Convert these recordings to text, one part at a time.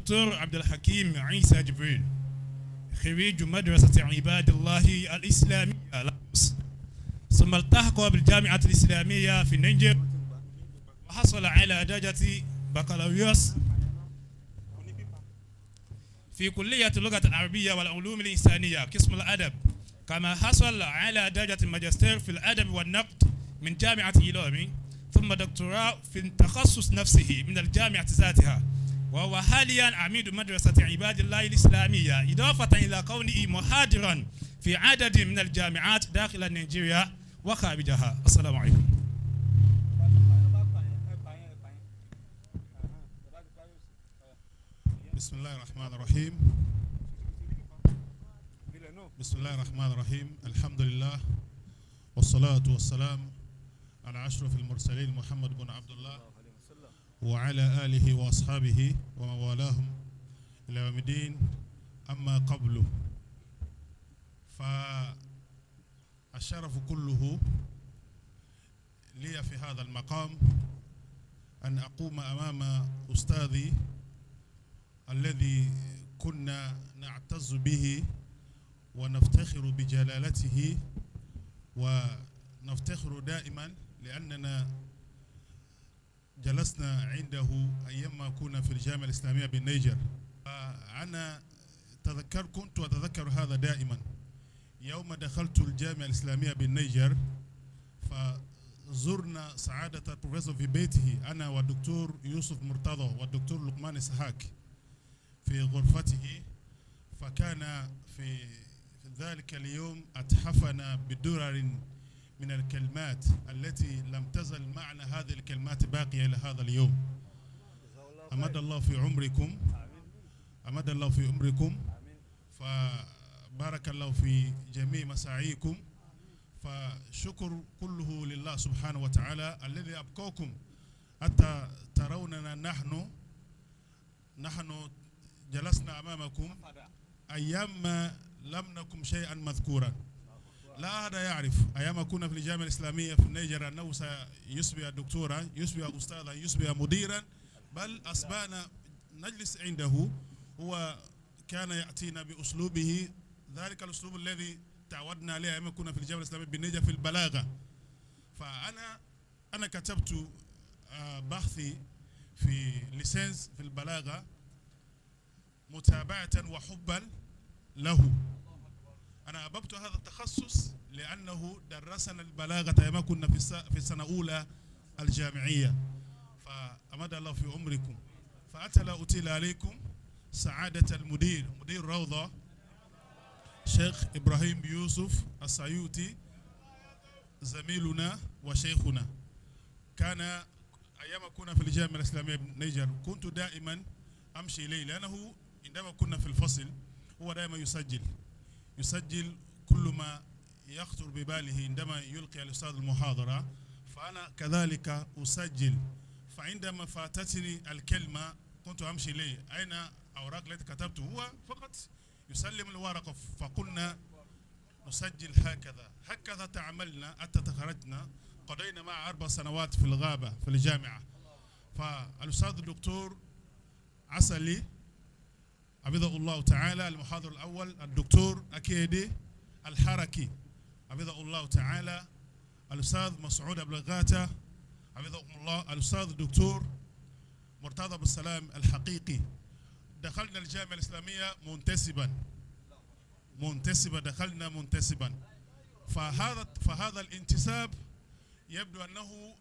دكتور عبد الحكيم عيسى جبريل، خريج مدرسة عباد الله الإسلامية لاغوس، ثم التحق بالجامعة الإسلامية في النيجر وحصل على درجة بكالوريوس في كلية اللغة العربية والعلوم الإنسانية قسم الأدب، كما حصل على درجة الماجستير في الأدب والنقد من جامعة إيلوري، ثم دكتوراه في التخصص نفسه من الجامعة ذاتها، وهو حاليا عميد مدرسة عباد الله الإسلامية، إضافة إلى كونه محاضرا في عدد من الجامعات داخل نيجيريا وخارجها. السلام عليكم. بسم الله الرحمن الرحيم. بسم الله الرحمن الرحيم. الحمد لله والصلاة والسلام على أشرف المرسلين محمد بن عبد الله وعلى آله وأصحابه ومن والاهم إلى يوم الدين. أما قبل، فالشرف كله لي في هذا المقام أن أقوم أمام أستاذي الذي كنا نعتز به ونفتخر بجلالته ونفتخر دائما لأننا جلسنا عنده أيام ما كنا في الجامعة الإسلامية بالنيجر. أنا كنت أتذكر هذا دائما يوم دخلت الجامعة الإسلامية بالنيجر، فزرنا سعادة البروفيسور في بيته أنا والدكتور يوسف مرتضى والدكتور لقمان إسحاق في غرفته، فكان في ذلك اليوم أتحفنا بدرر من الكلمات التي لم تزل معنا هذه الكلمات باقية إلى هذا اليوم. أمد الله في عمركم، أمد الله في عمركم، فبارك الله في جميع مساعيكم، فشكر كله لله سبحانه وتعالى الذي أبقاكم حتى تروننا نحن جلسنا أمامكم أيام ما لم نكن شيئا مذكورا. لا أحد يعرف أيام كنا في الجامعة الإسلامية في النيجر أنه سيصبح دكتورا، يصبح أستاذا، يصبح مديرا، بل أصبحنا نجلس عنده. هو كان يأتينا بأسلوبه، ذلك الأسلوب الذي تعودنا عليه أيام كنا في الجامعة الإسلامية بالنيجر في البلاغة. فأنا كتبت بحثي في ليسانس في البلاغة متابعة وحبا له. أنا أحببت هذا التخصص لأنه درسنا البلاغة أيام كنا في السنة الأولى الجامعية. فأمد الله في عمركم. فأتى لا أطيل عليكم، سعادة المدير، مدير روضة شيخ إبراهيم يوسف السيوطي، زميلنا وشيخنا، كان أيام كنا في الجامعة الإسلامية بالنيجر كنت دائما أمشي إليه، لأنه عندما كنا في الفصل هو دائما يسجل كل ما يخطر بباله عندما يلقي الأستاذ المحاضرة، فأنا كذلك أسجل. فعندما فاتتني الكلمة كنت أمشي إليه، أين أوراق التي كتبته؟ هو فقط يسلم الورقة. فقلنا نسجل هكذا تعاملنا حتى تخرجنا. قضينا مع 4 سنوات في الغابة في الجامعة. فالأستاذ الدكتور عسلي حفظه الله تعالى، المحاضر الأول الدكتور أكيدي الحركي حفظه الله تعالى، الأستاذ مسعود أبلغاته حفظهم الله، الأستاذ الدكتور مرتضى بالسلام الحقيقي. دخلنا الجامعة الإسلامية منتسبا، دخلنا منتسبا. فهذا الانتساب يبدو أنه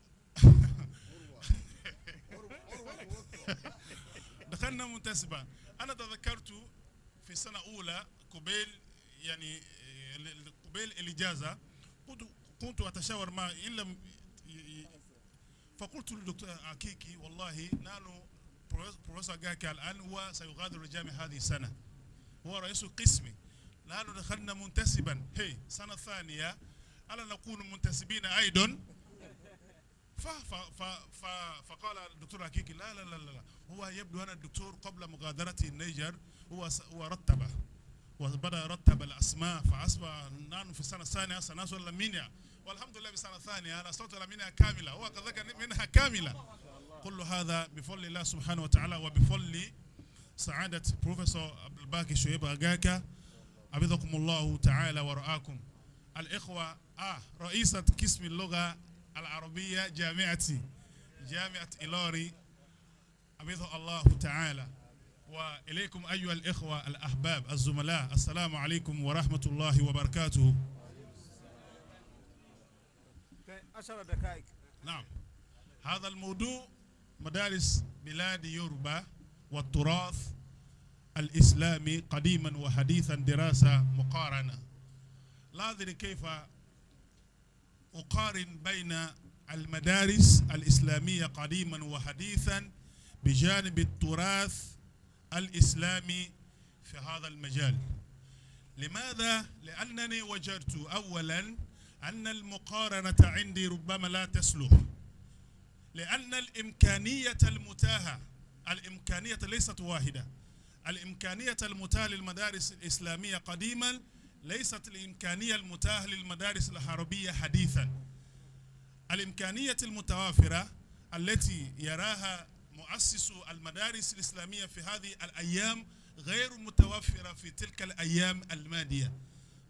دخلنا منتسبا. أنا تذكرت في السنة الأولى قبيل الإجازة كنت أتشاور مع فقلت للدكتور عكيكي والله نحن بروفيسور جاكي الآن هو سيغادر الجامعة هذه السنة، هو رئيس قسمي، نحن دخلنا منتسبا، سنة ثانية ألا نكون منتسبين أيضا؟ فقال الدكتور حكيكي لا لا لا لا، هو يبدو أن الدكتور قبل مغادرته النيجر هو رتب وبدأ يرتب الأسماء، فأصبح نحن في السنة الثانية سنصل لمينيا، والحمد لله بالسنة الثانية أنا وصلت لمينيا كاملة، هو كذلك منها كاملة. كل هذا بفضل الله سبحانه وتعالى وبفضل سعادة بروفيسور عبد الباقي شعيب أغاكا حفظكم الله تعالى ورعاكم. الإخوة رئيسة قسم اللغة العربية جامعة إيلوري حفظه الله تعالى. وإليكم أيها الإخوة الأحباب الزملاء، السلام عليكم ورحمة الله وبركاته. 10 دقائق. نعم، هذا الموضوع مدارس بلاد يوروبا والتراث الإسلامي قديما وحديثا، دراسة مقارنة. لا أدري كيف أقارن بين المدارس الإسلامية قديما وحديثا بجانب التراث الإسلامي في هذا المجال. لماذا؟ لأنني وجدت أولا أن المقارنة عندي ربما لا تصلح، لأن الإمكانية المتاحة، الإمكانية ليست واحدة. الإمكانية المتاحة للمدارس الإسلامية قديما ليست الإمكانية المتاحة للمدارس العربية حديثا. الإمكانية المتوافرة التي يراها مؤسس المدارس الإسلامية في هذه الأيام غير متوفرة في تلك الأيام الماضية.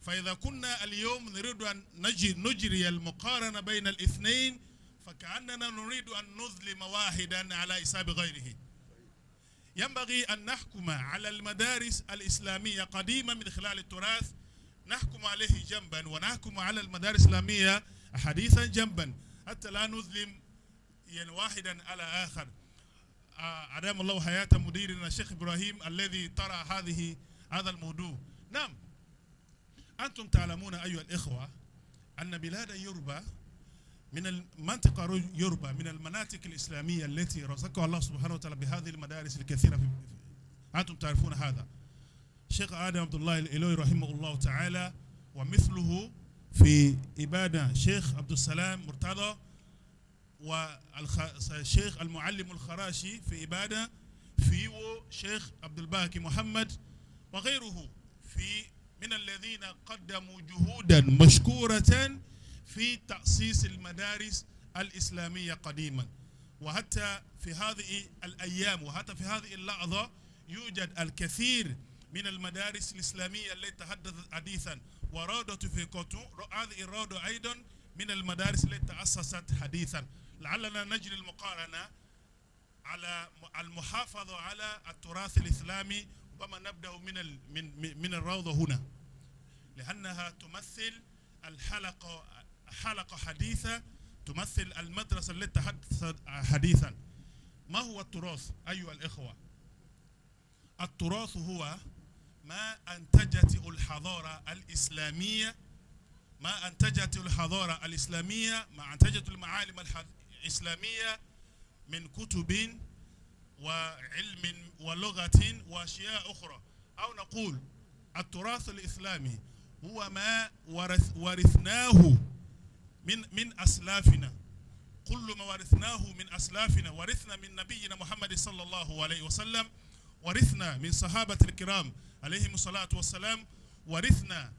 فإذا كنا اليوم نريد أن نجري المقارنة بين الاثنين، فكأننا نريد أن نظلم واحدا على حساب غيره. ينبغي أن نحكم على المدارس الإسلامية قديما من خلال التراث، نحكم عليه جنبا، ونحكم على المدارس الإسلامية حديثا جنبا، حتى لا نظلم يعني واحدا على آخر. أدام الله حياة مديرنا الشيخ إبراهيم الذي طرح هذا الموضوع. نعم، أنتم تعلمون أيها الإخوة أن بلاد يوروبا من المنطقة يوروبا من المناطق الإسلامية التي رزقها الله سبحانه وتعالى بهذه المدارس الكثيرة. أنتم تعرفون هذا. الشيخ آدم عبد الله الإيلوري رحمه الله تعالى، ومثله في إبادة شيخ عبد السلام مرتضى، والشيخ المعلم الخراشي في إبادة، فيو شيخ عبد الباقي محمد، وغيره من الذين قدموا جهودا مشكورة في تأسيس المدارس الإسلامية قديما. وحتى في هذه الأيام وحتى في هذه اللحظة يوجد الكثير من المدارس الإسلامية التي تحدثت حديثا، وروضة في كوتو، هذه الروضة أيضا من المدارس التي تأسست حديثا. لعلنا نجري المقارنة على المحافظة على التراث الإسلامي، وما نبدأ من الروضة هنا، لأنها تمثل حلقة حديثة، تمثل المدرسة التي تحدثت حديثا. ما هو التراث أيها الإخوة؟ التراث هو ما أنتجته الحضارة الإسلامية، ما أنتجته الحضارة الإسلامية، ما أنتجته المعالم الإسلامية من كتب وعلم ولغة وأشياء أخرى. أو نقول التراث الإسلامي هو ما ورثناه من أسلافنا. كل ما ورثناه من أسلافنا، ورثنا من نبينا محمد صلى الله عليه وسلم، ورثنا من صحابة الكرام عليهم الصلاة والسلام، ورثنا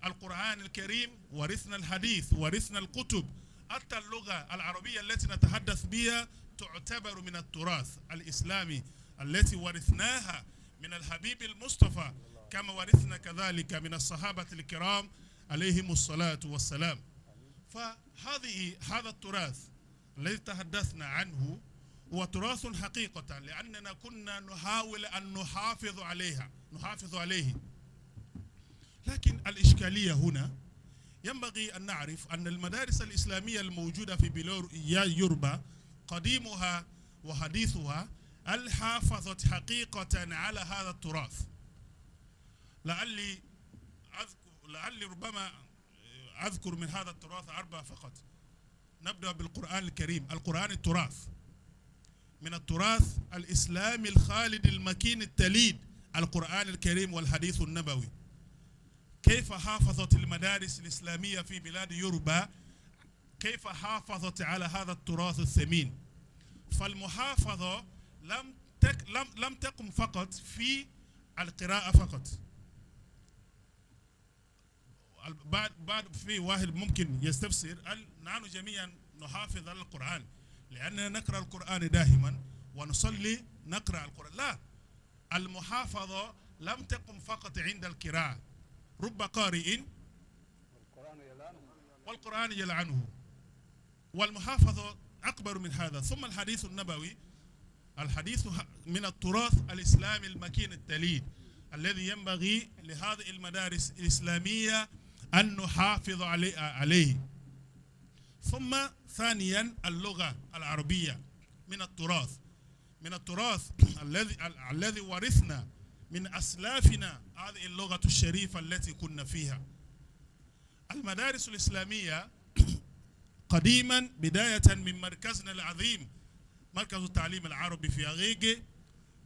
القرآن الكريم، ورثنا الحديث، ورثنا الكتب. حتى اللغة العربية التي نتحدث بها تعتبر من التراث الإسلامي التي ورثناها من الحبيب المصطفى، كما ورثنا كذلك من الصحابة الكرام عليهم الصلاة والسلام. هذا التراث الذي تحدثنا عنه هو تراث حقيقة، لأننا كنا نحاول أن نحافظ عليه. لكن الإشكالية هنا ينبغي أن نعرف أن المدارس الإسلامية الموجودة في بلاد يوروبا قديمها وحديثها هل حافظت حقيقة على هذا التراث؟ لعلي ربما أذكر من هذا التراث 4 فقط. نبدأ بالقرآن الكريم. القرآن التراث من التراث الإسلامي الخالد المكين التليد، القرآن الكريم والحديث النبوي. كيف حافظت المدارس الإسلامية في بلاد يوروبا؟ كيف حافظت على هذا التراث الثمين؟ فالمحافظة لم تقم فقط في القراءة فقط. بعد في واحد ممكن يستفسر هل نحن جميعا نحافظ على القرآن لأننا نقرأ القرآن دائما ونصلي نقرأ القرآن؟ لا، المحافظة لم تقم فقط عند القراءة، رب قارئ والقرآن يلعنه، والمحافظة أكبر من هذا. ثم الحديث النبوي، الحديث من التراث الإسلامي المكين الدليل الذي ينبغي لهذه المدارس الإسلامية أن نحافظ عليه. ثم ثانيا اللغة العربية من التراث الذي ورثنا من أسلافنا هذه اللغة الشريفة التي كنا فيها. المدارس الإسلامية قديما بداية من مركزنا العظيم مركز التعليم العربي في أغيغي،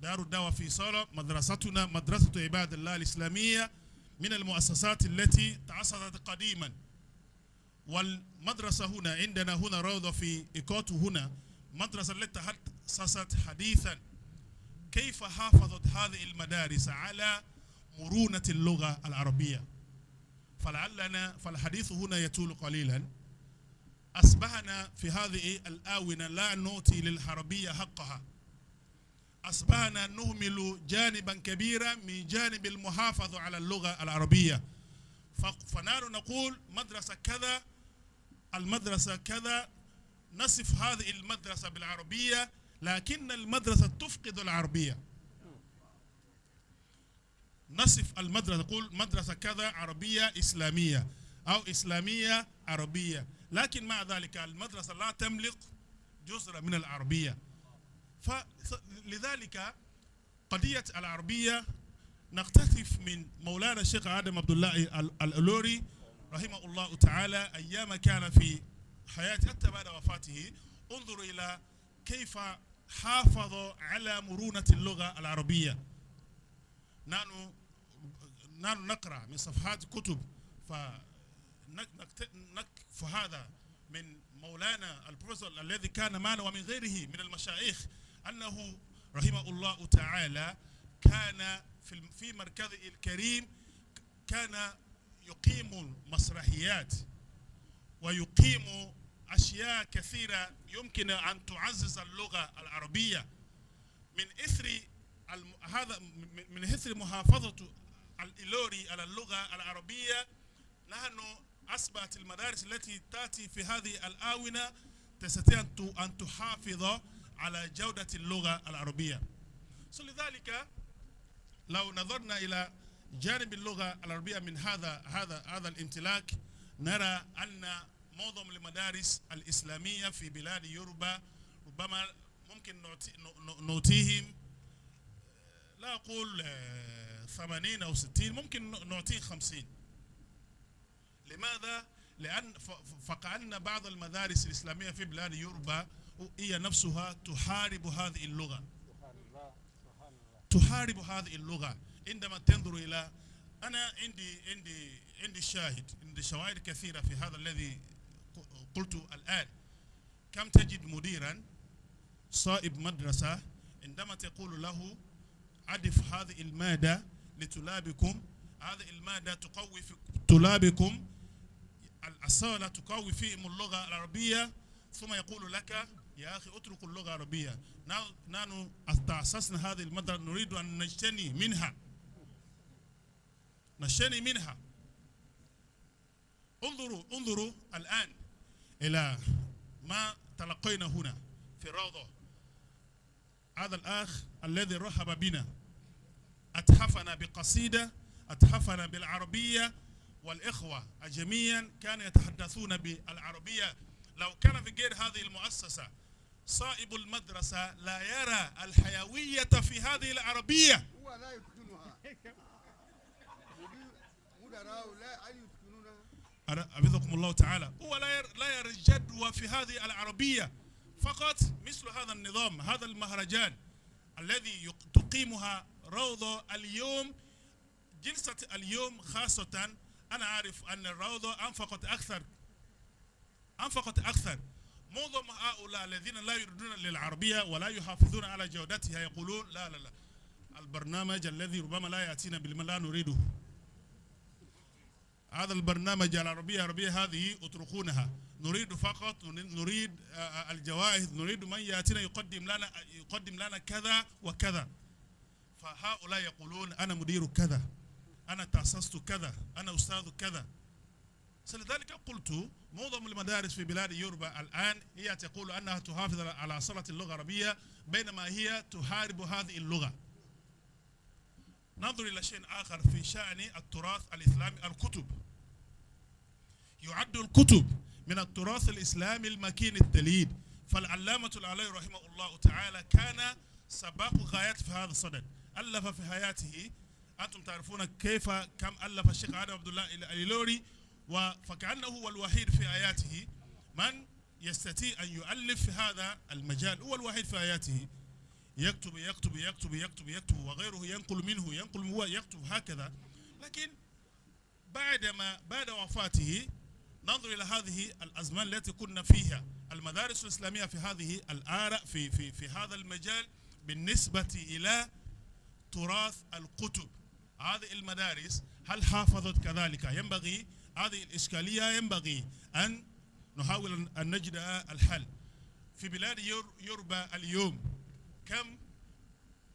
دار الدعوة في صالة، مدرستنا مدرسة عباد الله الإسلامية من المؤسسات التي تأسست قديما. والمدرسة هنا عندنا هنا روضة في إيكوتو هنا، مدرسة التي تأسست حديثا. كيف حافظت هذه المدارس على مرونة اللغة العربية؟ فالحديث هنا يطول قليلا. أصبحنا في هذه الآونة لا نعطي للعربية حقها، أصبحنا نهمل جانبا كبيرا من جانب المحافظة على اللغة العربية. فنحن نقول مدرسة كذا، المدرسة كذا، نصف هذه المدرسة بالعربية، لكن المدرسة تفقد العربية. نصف المدرسة، نقول مدرسة كذا عربية إسلامية أو إسلامية عربية، لكن مع ذلك المدرسة لا تملك جزء من العربية. فلذلك قضية العربية نقتطف من مولانا الشيخ آدم عبد الله الألوري رحمه الله تعالى أيام كان في حياته حتى بعد وفاته. انظروا إلى كيف حافظوا على مرونة اللغة العربية. نحن نقرأ من صفحات كتب فنكف هذا من مولانا البروفيسور الذي كان معنا ومن غيره من المشايخ أنه رحمه الله تعالى كان في مركزه الكريم كان يقيم مسرحيات ويقيم أشياء كثيرة يمكن أن تعزز اللغة العربية. من إثر محافظة الإلوري على اللغة العربية، نحن أصبحت المدارس التي تأتي في هذه الآونة تستطيع أن تحافظ على جودة اللغة العربية. لذلك لو نظرنا إلى جانب اللغة العربية من هذا الامتلاك، نرى أن معظم المدارس الإسلامية في بلاد يوروبا ربما ممكن نعطيهم، لا أقول 80 أو 60، ممكن نعطيه 50. لماذا؟ فكأن بعض المدارس الإسلامية في بلاد يوروبا هي نفسها تحارب هذه اللغة. تحارب هذه اللغة. عندما تنظر إلى، أنا عندي شواهد كثيرة في هذا الذي قلت الآن. كم تجد مديرا صائب مدرسة عندما تقول له أضف هذه المادة لطلابكم، هذه المادة تقوي في طلابكم الأصالة، تقوي فيهم اللغة العربية، ثم يقول لك يا أخي اترك اللغة العربية. نحن تأسسنا هذه المدرسة نريد أن نجتني منها. انظروا الآن إلى ما تلقينا هنا في روضة. هذا الأخ الذي رحب بنا أتحفنا بقصيدة، أتحفنا بالعربية، والإخوة جميعا كانوا يتحدثون بالعربية. لو كان في غير هذه المؤسسة صائب المدرسة لا يرى الحيوية في هذه العربية. هو لا يتقنها. مدراء لا يتقنونها. أبيضكم الله تعالى. هو لا يرى الجدوى في هذه العربية. فقط مثل هذا النظام، هذا المهرجان الذي تقيمها روضة اليوم، جلسة اليوم خاصة. أنا عارف أن الروضة أنفقت أكثر. معظم هؤلاء الذين لا يردون للعربية ولا يحافظون على جودتها يقولون لا البرنامج الذي ربما لا يأتينا بالما لا نريده، هذا البرنامج العربية هذه اتركونها، نريد فقط نريد الجوائز، نريد من يأتينا يقدم لنا كذا وكذا. فهؤلاء يقولون أنا مدير كذا، أنا تأسست كذا، أنا أستاذ كذا. لذلك قلت معظم المدارس في بلاد يوروبا الآن هي تقول أنها تحافظ على أصالة اللغة العربية بينما هي تحارب هذه اللغة. ننظر إلى شيء آخر في شأن التراث الإسلامي. الكتب، يعد الكتب من التراث الإسلامي المكين التليد. فالعلامة العلي رحمه الله تعالى كان سباق غايات في هذا الصدد. ألف في حياته، أنتم تعرفون كيف كم ألف الشيخ آدم عبد الله الإيلوري، فكأنه هو الوحيد في حياته من يستطيع أن يؤلف في هذا المجال، هو الوحيد في حياته. يكتب يكتب يكتب يكتب يكتب وغيره ينقل منه، ينقل هو يكتب هكذا. لكن بعد وفاته ننظر إلى هذه الأزمان التي كنا فيها. المدارس الإسلامية في هذه الآراء في هذا المجال بالنسبة إلى تراث الكتب، هذه المدارس هل حافظت كذلك؟ ينبغي هذه الإشكالية ينبغي أن نحاول أن نجد الحل. في بلاد يوروبا اليوم كم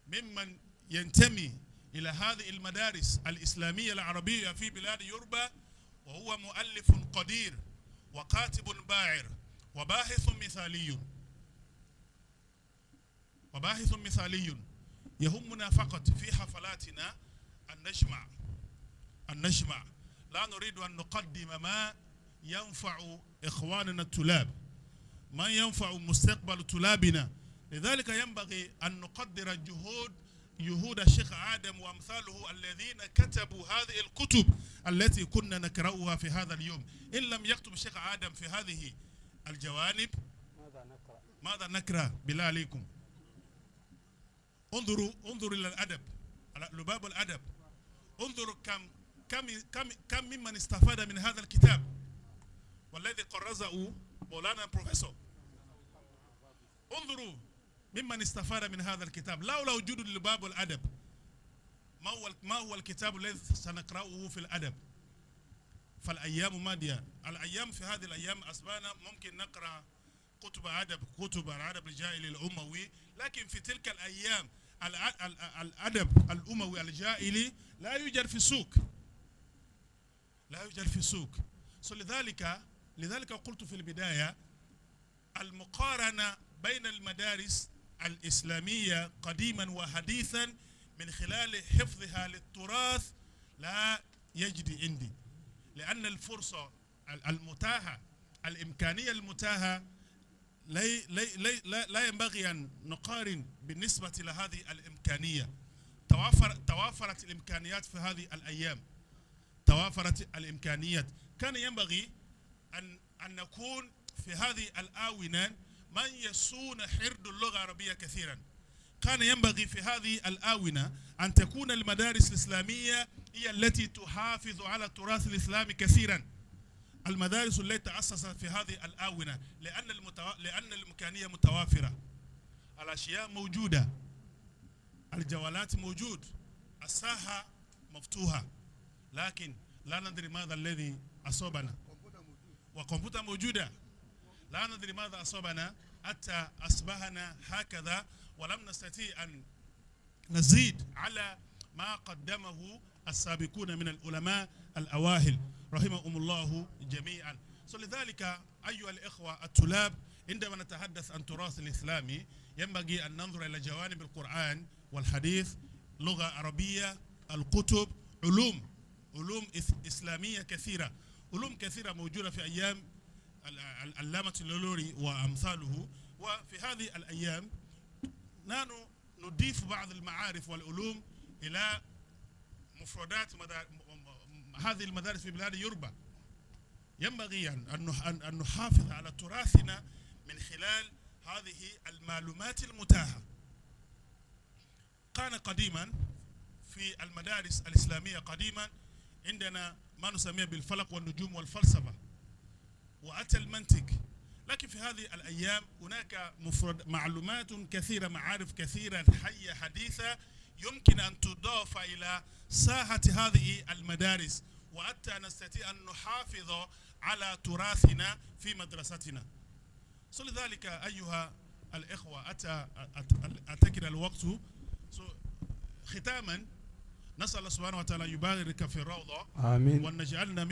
ممن ينتمي إلى هذه المدارس الإسلامية العربية في بلاد يوروبا وهو مؤلف قدير وكاتب باعر وباحث مثالي. يهمنا فقط في حفلاتنا أن نجمع. لا نريد أن نقدم ما ينفع إخواننا الطلاب، ما ينفع مستقبل طلابنا. لذلك ينبغي أن نقدر جهود الشيخ آدم وأمثاله الذين كتبوا هذه الكتب التي كنا نقرأها في هذا اليوم. إن لم يكتب الشيخ آدم في هذه الجوانب ماذا نقرأ بالله عليكم؟ انظروا إلى الأدب، لباب الأدب. انظروا كم ممن استفاد من هذا الكتاب والذي قرزه مولانا البروفيسور. انظروا ممن استفاد من هذا الكتاب. لولا وجود لباب الأدب ما هو الكتاب الذي سنقرأه في الأدب؟ فالأيام ماضية. الأيام في هذه الأيام أصبحنا ممكن نقرأ كتب الأدب الجاهلي الأموي، لكن في تلك الأيام الأدب الأموي الجاهلي لا يوجد في السوق. لذلك قلت في البداية المقارنة بين المدارس الإسلامية قديما وحديثا من خلال حفظها للتراث لا يجدي عندي، لأن الفرصة المتاحة، الإمكانية المتاحة لا ينبغي أن نقارن بالنسبة لهذه الإمكانية. توافرت الإمكانيات في هذه الأيام، توافرت الإمكانيات. كان ينبغي أن نكون في هذه الآونة من يصون حرد اللغة العربية كثيرا. كان ينبغي في هذه الآونة أن تكون المدارس الإسلامية هي التي تحافظ على التراث الإسلامي كثيرا. المدارس التي تأسست في هذه الآونة لأن الإمكانية متوافرة، الأشياء موجودة، الجوالات موجود، الساحة مفتوحة، لكن لا ندري ماذا الذي أصابنا. وكمبيوتر موجودة، لا ندري ماذا أصابنا حتى أصبحنا هكذا ولم نستطيع أن نزيد على ما قدمه السابقون من العلماء الأواهل رحمهم الله جميعا. لذلك أيها الإخوة الطلاب، عندما نتحدث عن تراث الإسلامي ينبغي أن ننظر إلى جوانب القرآن والحديث، لغة عربية، الكتب، علوم إسلامية كثيرة. علوم كثيرة موجودة في أيام العلامة الإيلوري وأمثاله، وفي هذه الأيام نحن نضيف بعض المعارف والعلوم إلى مفردات هذه المدارس في بلاد يوروبا. ينبغي أن نحافظ على تراثنا من خلال هذه المعلومات المتاحة. كان قديما في المدارس الإسلامية قديما عندنا ما نسميه بالفلك والنجوم والفلسفة وأتى المنطق، لكن في هذه الأيام هناك معلومات كثيرة، معارف كثيرة حية حديثة يمكن أن تضاف إلى ساحة هذه المدارس، وحتى نستطيع أن نحافظ على تراثنا في مدرستنا. لذلك أيها الإخوة أتى الوقت. ختاما نسأل الله سبحانه وتعالى يبارك في الروضة آمين. وأن نجعلنا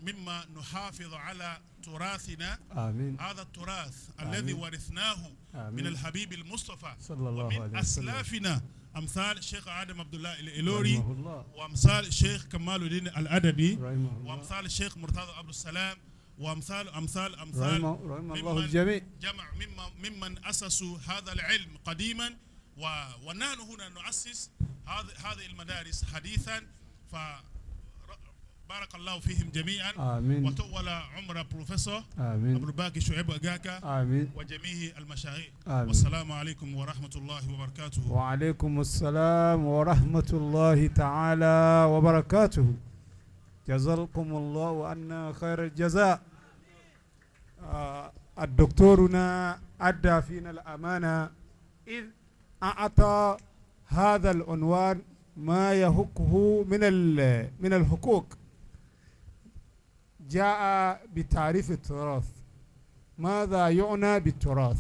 مما نحافظ على تراثنا. آمين. هذا التراث آمين. الذي ورثناه آمين. من الحبيب المصطفى صلى الله ومن عليه وسلم. أسلافنا أمثال الشيخ آدم عبد الله الإلوري رحمه الله. وأمثال الشيخ كمال الدين الأدبي رحمه الله. وأمثال الشيح مرتضى عبد السلام وأمثال رحمه الله الجميع. جمع ممن أسسوا هذا العلم قديما ونحن هنا نؤسس هذه المدارس حديثا. فبارك الله فيهم جميعا. آمين. وطول عمر بروفيسور آمين. عبد الباقي شعيب أجاكا. آمين. وجميع المشايخ. آمين. والسلام عليكم ورحمة الله وبركاته. وعليكم السلام ورحمة الله تعالى وبركاته. جزاكم الله عنا خير الجزاء. الدكتورنا أدى فينا الأمانة إذ أعطى هذا العنوان ما يحقه من الحقوق. جاء بتعريف التراث، ماذا يعنى بالتراث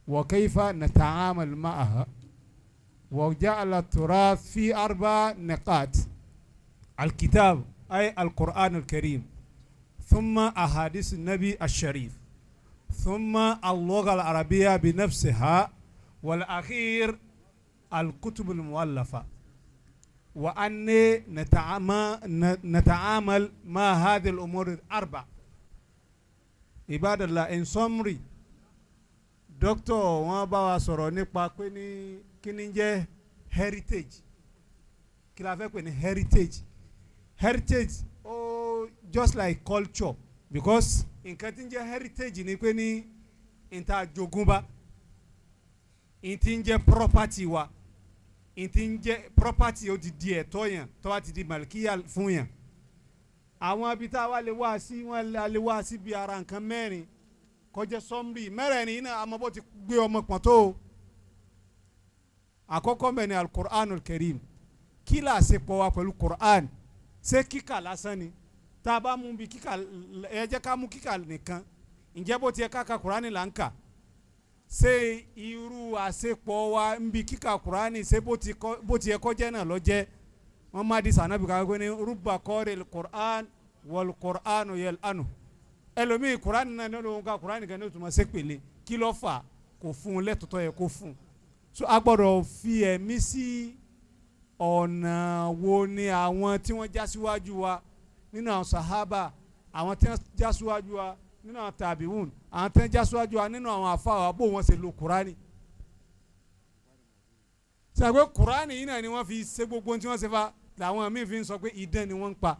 وكيف نتعامل معها، وجعل التراث في 4 نقاط: الكتاب أي القرآن الكريم، ثم أحاديث النبي الشريف، ثم اللغة العربية بنفسها، والأخير الكتب المؤلفة. وأن نتعامل مع هذه الأمور 4. عباد الله، in summary, doctor wọ́n bá wa sọ̀rọ̀ nípa pé ní kí ni jẹ́ heritage, kí la fẹ́ pè ní heritage. Heritage just like culture, because nǹkan tí ń jẹ́ heritage ni pé ní ìta jogúnbá, ìtí ń jẹ́ property wa, ìtí ń jẹ́ property ó ti di ẹ̀tọ́ yẹn tó bá ti di màlìkíyà fún yẹn. Àwọn ibi tá a wá lè wá sí wọn lè wá sí bí ara nǹkan mẹ́rin kọjá sọmrí mẹ́rẹ̀ẹ̀rin náà àmọ́ bó ti gbé ọmọ pọ̀n tó. Àkọ́kọ́ mẹ́ni al-Qur'anul Karim, kí là ṣe pọ̀ wá pẹ̀lú Qur'an, ṣé kíkà lásán ni? Tá a bá mú bí kíkà ẹ jẹ́ ká mú kíkà nìkan, ǹjẹ́ bó ti yẹ ká ka Qur'an là ń kà? Ṣé irú àṣepọ̀ wa ń bí kíkà Qur'an ṣé bó ti yẹ kọjá náà lọ jẹ́? wọ́n má di sànà bí ká gbé ní rúbà kọ́rẹ́ Qur'an wal Qur'anu yẹl anu. Ẹlòmíì Qur'an náà ní olóhùn ká Qur'an nìkan ní òtún ma ṣe pèlè kí ló fà kò fún un lẹ́tọ̀tọ̀ yẹ kó fún un. So a gbọ́dọ̀ fi ẹ̀mí sí ọ̀nà wo ni àwọn tí wọ́n já síwájú wa nínú àwọn sahaba, àwọn tí wọ́n já síwájú wa nínú àwọn tabi'un, àwọn tí wọ́n já síwájú wa nínú àwọn àfáà bó wọ́n ṣe lo Qur'ani. Sàgbé Qur'ani yìí náà ni wọ́n fi ṣe gbogbo tí wọ́n ṣe fa làwọn míì fi ń sọ pé idán ni wọ́n ń pa.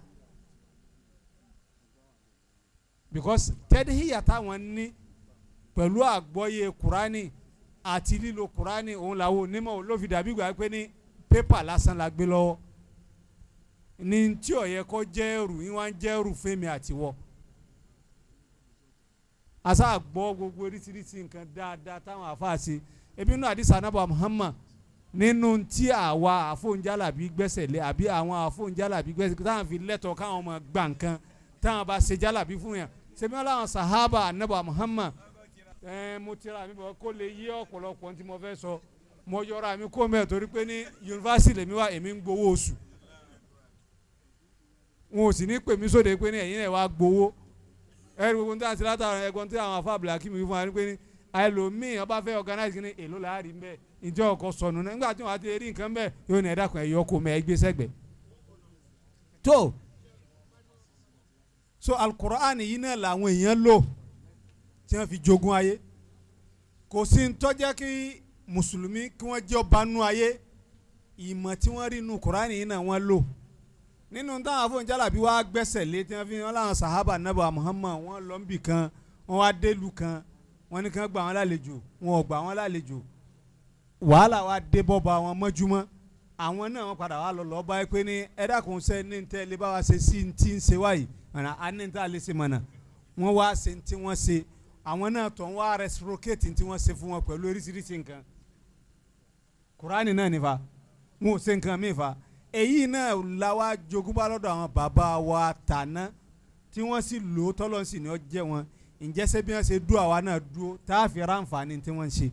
Because tẹ́díhìyà táwọn ní pẹ̀lú àgbọ́yé Qur'ani àti lílo Qur'ani òun làwọn onímọ̀ ló fi dàbí gbà pé ní pépà lásán la gbé lọ́wọ́. Ní tí ó yẹ kó jẹ́ ẹrù yín wá ń jẹ́ ẹrù fẹ́mi àtiwọ́. Àṣà gbọ́ gbogbo oríṣiríṣi nǹkan dáadáa táwọn àfáà ṣe. Ebi nínú àdìsí anábà Muhammad nínú tí àwa àfóúnjálàbí gbẹ́sẹ̀ lé àbí àwọn àfóúnjálàbí gbẹ́sẹ̀ táwọn fi lẹ́tọ̀ọ́ káwọn ọmọ gbà nǹkan táwọn bá ṣe jálàbí fún yàn. Ṣèmi ọlọ́run sàhábà anábà Muhammad mo tira mi bọ̀ kó lè yí ọ̀pọ̀lọpọ̀ tí mo fẹ́ sọ mo yọra mi kó mẹ́ẹ̀ torí pé ní yunifásitì lèmi wá èmi ń gbowó oṣù. Wọn ò sì ní pè mí sóde pé ní ẹ̀yin náà wá gbowó. Ẹ̀rí gbogbo ní àti látara ẹ̀gbọ́n tí àwọn afá bìlákì mi fún wa ní pé ní àìlòmíì ọba fẹ́ organize kí ni èlò láàrin ń bẹ́ẹ̀ ìjọ ọkọ̀ sọnù náà nígbà tí wọ́n á ti rí nǹkan bẹ́ẹ̀ yóò ní ẹ̀dá kan ẹ̀yọ́ kó mẹ́ ẹgbẹ́ sẹ́gbẹ̀ẹ́. tó so alukur'an yìí náà làwọn èèyàn lò tí wọ́n fi jogún ayé. Kò sí ń tọ́jẹ́ kí mùsùlùmí kí wọ́n jẹ́ ọba nú ayé, ìmọ̀ tí wọ́n rí nù kur'an yìí náà wọ́n lò. Nínú táwọn afọ́njálàbí wá gbẹ́sẹ̀ lé tí wọ́n fi wọ́n láwọn sàhábà nàbà Muhammad wọ́n lọ níbì kan wọ́n wá délùú kan wọ́n ní kàn gbà wọ́n lálejò wọn ò gbà wọ́n lálejò. Wàhálà wa dé bọ́ba wọn mọ́júmọ́ àwọn náà wọ́n padà wá lọ bá pé ní ẹ̀dá kò ń sẹ́ ní tẹ́ lé bá wa ṣe sí ti ń ṣe wáyìí ọ̀nà àní tá a lè ṣe mọ̀nà wọ́n wá ṣe ti wọ́n ṣe àwọn náà tó ń wá reciprocate tí wọ́n ṣe fún wọn pẹ̀lú oríṣiríṣi nǹkan. Kùránì náà nífa wọn ò ṣe nǹkan míì fa èyí náà làwa jogúnbá lọ́dọ̀ àwọn bàbá wa tàná tí wọ́n sì lò ó tọ́lọ́ sì ní ọ jẹ́ wọn ǹjẹ́ ṣé bí wọ́n ṣe dúró àwa náà dúró tá a fi ráǹfààní tí wọ́n ń ṣe.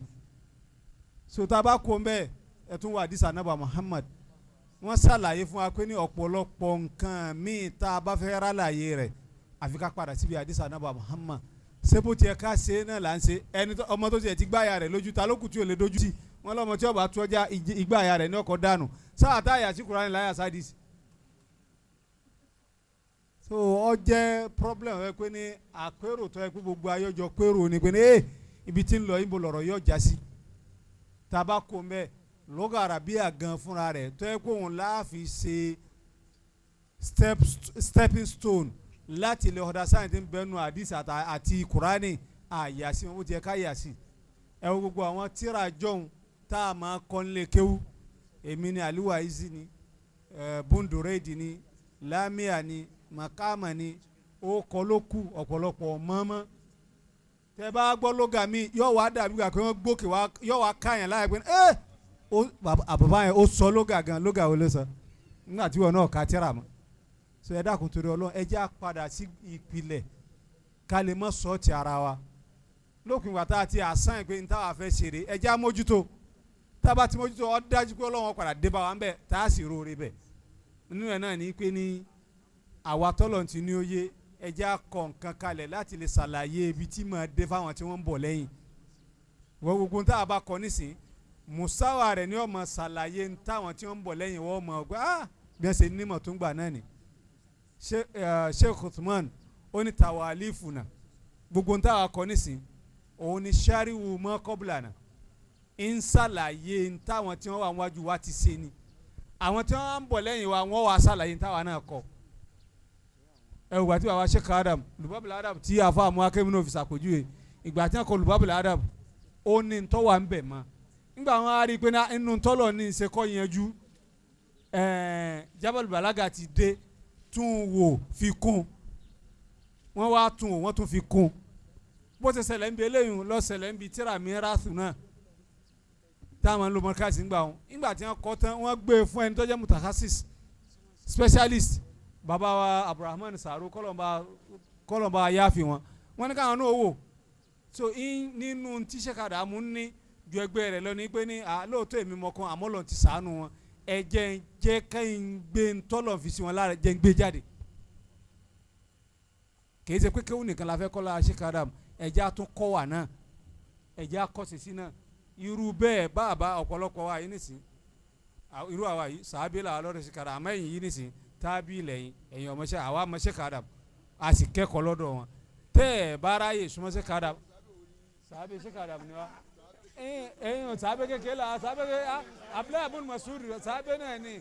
So tá a bá kó mbẹ́ ẹ tún wà àdìsá nàbà Muhammad wọ́n ṣàlàyé fún wa pé ní ọ̀pọ̀lọpọ̀ nǹkan míì tá a bá fẹ́ rálàyé rẹ̀ àfi ká padà síbi àdìsá nàbà Muhammad sebo tiẹ̀ ká ṣe náà là ń ṣe ẹni ọmọ tó tiẹ̀ ti gbáya rẹ̀ lójú ta lókùn tí ò lè dojú sí wọn lọ́mọ tí ó bá tú ọjà ìgbáya rẹ̀ ní ọkọ̀ dànù sáà táyà sí Kùránì láyà sádìsì so ọ jẹ́ problem ẹ pé ní àpérò tó ẹ pé gbogbo ayọ́jọ pérò ni pé ní ibi tí ń lọ ibo lọ̀rọ̀ yóò já sí tabako mbẹ lọ́gà arabiya gan fúnra rẹ̀ tó ẹ pé òun láàfin ṣe stepping stone láti ilẹ̀ ọ̀dà sáyẹ̀ntì ń bẹnu àdìs àti Kùránì àyàsí wọn bó ti yẹ ká yàsí ẹ wo gbogbo àwọn tíra jọ̀hún tá a máa kọ́ nílé kéwú èmi ni aliwa izi ni bunduredi ni lamia ni makama ni ó kọ́ ló kù ọ̀pọ̀lọpọ̀ mọ́mọ́ tẹ bá gbọ́ lóga mi yóò wá dàbí gbà pé wọ́n gbókè wá yóò wá káyàn láyà pé àbàbá yẹn ó sọ lóga gan lóga wo ló sọ nígbà tí wọn náà ká tíra mọ́ so ẹ dákun torí Ọlọ́run ẹ jẹ́ àpadà sí ìpìlẹ̀ ká lè mọ́ sọ́ọ̀tì ara wa lókun ìgbà tá a ti àsán pé ní táwa fẹ́ ṣeré ẹ jẹ́ àmójútó tá a bá ti mójútó ọ dájú pé Ọlọ́run padà dé bá wa ń bẹ̀ tá a sì róore bẹ̀ nínú ẹ̀ náà ní pé ní àwa tọ́lọ̀ ti ní oyé ẹ jẹ́ àkọ́ nǹkan kalẹ̀ láti lè ṣàlàyé ibi tí mà á dé fáwọn tí wọ́n ń bọ̀ lẹ́yìn wọ́n gbogbo tá a bá kọ́ nísìn musawa rẹ̀ ni ó máa ṣàlàyé táwọn tí wọ́n ń bọ̀ lẹ́yìn wọ́n mọ̀ ọ́ bí wọ́n ṣe nímọ̀ tó ń gbà náà ni Sheikh Uthman ó ní tawalifuna gbogbo tá a kọ́ nísìn òun ni shariwu mọ́ kọ́bùlànà ń ṣàlàyé táwọn tí wọ́n wà wájú wa ti ṣe ni àwọn tí wọ́n ń bọ̀ lẹ́yìn wa wọ́n wà ṣàlàyé táwọn náà kọ́ ẹ wò àti bàbá Sheikh Adam Lubabul Adab tí a fọ àmọ́ akẹ́mi náà fi ṣàpèjúwe ìgbà tí wọ́n kọ Lubabul Adab ó ní ntọ́wà ń bẹ̀ mọ́ nígbà wọn á rí i pé inú ntọ́lọ̀ ní ìṣekọ́ yanjú Jabal Balaga ti dé tún wò fi kún wọ́n wá tún wò wọ́n tún fi kún bó ṣe ṣẹlẹ̀ ń bi eléyìí lọ ṣẹlẹ̀ ń bi tíra mìíràsù náà táwọn ló mọ́kàsí ń gbà wọn nígbà tí wọ́n kọ́ tán wọ́n gbé fún ẹni tó jẹ́ mutakhassis specialist bàbá wa Abdulrahman Saro kọlọmba ayáfi wọn ní káwọn náà wò so nínú tí Sheikh Adamu ní ju ẹgbẹ́ rẹ̀ lọ ní pé ní lóòótọ́ èmi mọ̀kan àmọ́ lọ́n ti sàánú wọn ẹ jẹ́ kẹ́yìn gbé ntọ́lọ̀ fi sí wọn lára jẹ́ ń gbé jáde kìí ṣe pé kéwù nìkan la fẹ́ kọ́ la Sheikh Adamu ẹ jẹ́ àtún kọ́ wà náà ẹ jẹ́ àkọ́sẹ̀sí náà irú bẹ́ẹ̀ bàbá ọ̀pọ̀lọpọ̀ wa yìí nìsín irú àwa yìí sàábì làwọn lọ́dọ̀ Sheikh Adamu àmọ́ ẹ̀yìn yìí nìsín tábì lẹ́yìn ẹ̀yìn ọmọọṣẹ́ àwa ọmọ Sheikh Adamu a sì kẹ́kọ̀ọ́ lọ́dọ̀ wọn tẹ́ ẹ̀ bára yè súnmọ́ Sheikh Adamu sàábì Sheikh Adamu ni wa ẹ̀yìn sàábì kékeré la sàábì kékeré Abdullahi ibn Mas'ud sàábì náà ni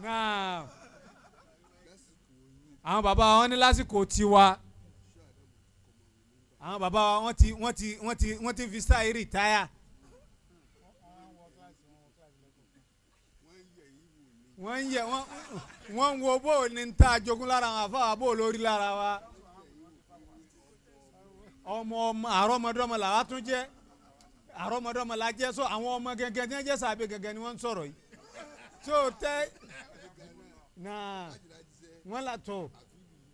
náà àwọn bàbá wọn ní lásìkò tiwa àwọn bàbá wọ́n ti fi sáà rìtáyà. wọ́n ń wo bó ní ta jogún lára àwọn àfáà bó lórí lára wa ọmọ àrọ́mọdọ́mọ làwa tún jẹ́ àrọ́mọdọ́mọ la jẹ́ so àwọn ọmọ gẹ́gẹ́ tí wọ́n jẹ́ sàbẹ̀ gẹ́gẹ́ ni wọ́n ń sọ̀rọ̀ yìí so tẹ́ náà wọ́n là tó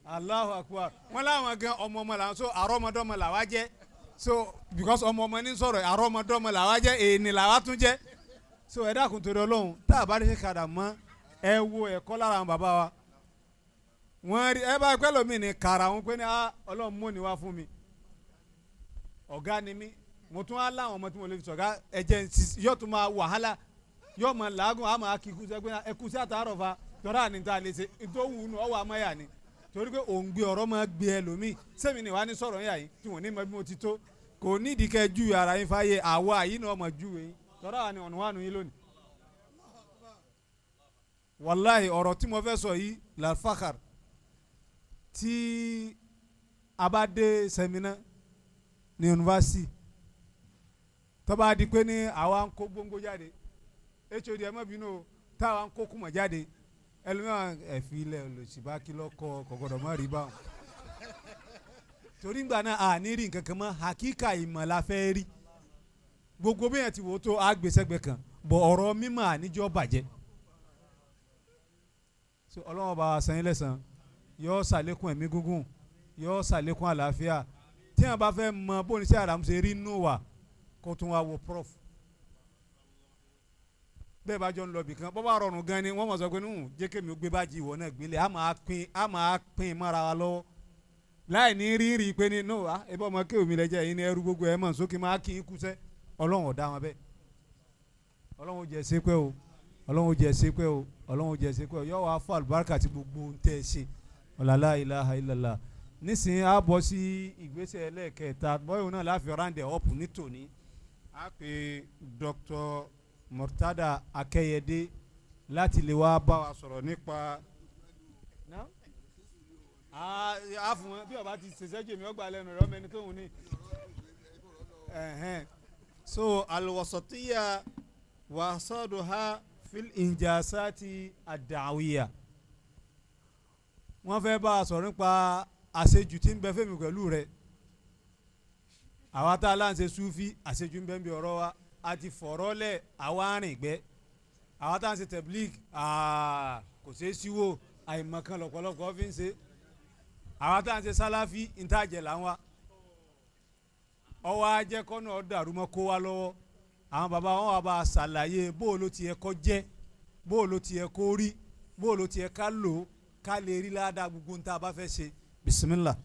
Allahu Akbar wọ́n láwọn gan ọmọ làwọn so àrọ́mọdọ́mọ làwa jẹ́ so because ọmọ ní sọ̀rọ̀ àrọ́mọdọ́mọ làwa jẹ́ èèní làwa tún jẹ́ so ẹ dákun torí Ọlọ́run tá a bá rí Sheikh Adamu mọ́ ẹ wo ẹ̀kọ́ lára àwọn bàbá wa wọ́n rí ẹ bá pẹ́ lómi ní kàrà wọn pé ní Ọlọ́run mú ni wá fún mi ọ̀gá ni mí mo tún á láwọn ọmọ tí mo lè fi sọ̀gá ẹ̀jẹ̀ yóò tún máa wàhálà yóò máa làágùn á máa kíkú sẹ́gbẹ́ ẹkú sí àtàrọ̀ fa tọ́ra ní ta lè ṣe tó wù ú nù ọwọ́ amáyà ni torí pé òǹgbẹ ọ̀rọ̀ máa gbé ẹlòmíì sẹ́mi ni wàá ní sọ̀rọ̀ yà yín tí wọ́n ní mọ bí mo ti tó kò nídìí kẹ́ ju ara yín fáyé àwa yìí náà mọ̀ ju yín tọ́ra wà ní ọ̀nà wà nù yín lónìí. wàláhì ọ̀rọ̀ tí mo fẹ́ sọ yìí làfàkàr tí a bá dé sẹ́mínà ní yunifásitì tó bá di pé ní àwa ń kó gbóngbó jáde HOD ẹ má bínú o táwa ń kó kùmọ̀ jáde ẹlòmíràn ẹ̀fí ilẹ̀ olùsìbá kìlọ̀ kọ kọ̀gọ̀dọ̀ má rí báwọn torí ngbà náà a ní rí nǹkan kan mọ́ hakíkà ìmọ̀ la fẹ́ rí gbogbo bí yẹn ti wò ó tó àgbèsẹ́gbẹ̀ kan bọ̀ ọ̀rọ̀ mímọ̀ àníjọ́ bàjẹ́ so ọlọ́wọ́n bá san yín lẹ́san yóò ṣàlékún ẹ̀mí gúngún yóò ṣàlékún àlàáfíà tí wọn bá fẹ́ mọ bóun Sheikh Adamu ṣe rí nù wá kó tún wá wo prof bẹ́ẹ̀ bá jọ ń lọ bìkan bọ́ bá rọrùn gan ni wọ́n mọ̀ sọ pé nù jẹ́ kémi ó gbé báàjì ìwọ náà gbélé a máa pín mọ́ra wa lọ́wọ́ láì ní rírì pé ní no ẹ bọ́ ọmọ kéwì mi lẹ́jẹ̀ yín ní ẹrú gbogbo ẹ̀ mọ̀ sókè máa kí n kúṣẹ́ ọlọ́run ọ̀dá wọn bẹ́ẹ̀ ọlọ́run jẹ́ sépẹ́ o ọlọ́run jẹ́ sépẹ́ o ọlọ́run jẹ́ sépẹ́ o yọ wá fún àlùbáríkà tí gbogbo ń tẹ́ ẹ ṣe ọ̀làlá ilaha illallah nísìnyí a bọ́ sí ìgbésẹ̀ ẹlẹ́ẹ̀kẹta bọ́yọ̀ náà láfi rándẹ̀ ọ̀pù nítòní a pè Dr. Murtada Akẹ́yẹdé láti lè wá bá wa sọ̀rọ̀ nípa a fún wọn bí ọba ti ṣẹṣẹ jèmi ọgbà lẹ́nu rẹ ọmọ ẹni tó ń ní. So alwasatiyya wa saduha fil injasati ad-da'wiyya wọ́n fẹ́ bá a sọ̀rọ̀ nípa àṣejù tí ń bẹ fẹ́mi pẹ̀lú rẹ̀ àwa tá a láǹṣe súfì àṣejù ń bẹ ń bí ọ̀rọ̀ wa a ti fọ̀rọ̀ lẹ̀ àwa rìn gbẹ́ àwa tá à ń ṣe tẹ̀blík kò ṣeé síwò àìmọ̀kan lọ́pọ̀lọpọ̀ fi ń ṣe àwa tá à ń ṣe sálàfí ìtajẹ̀ là ń wa ọwọ́ ajẹ́ kọ́nà ọ̀dàrú mọ́ kó wa lọ́wọ́ àwọn bàbá wọn wà bá a ṣàlàyé bó ló ti yẹ kó jẹ́ bó ló ti yẹ kó rí bó ló ti yẹ ká lò ká lè rí ládàá gbogbo ń tá a bá fẹ́ ṣe bisimilá.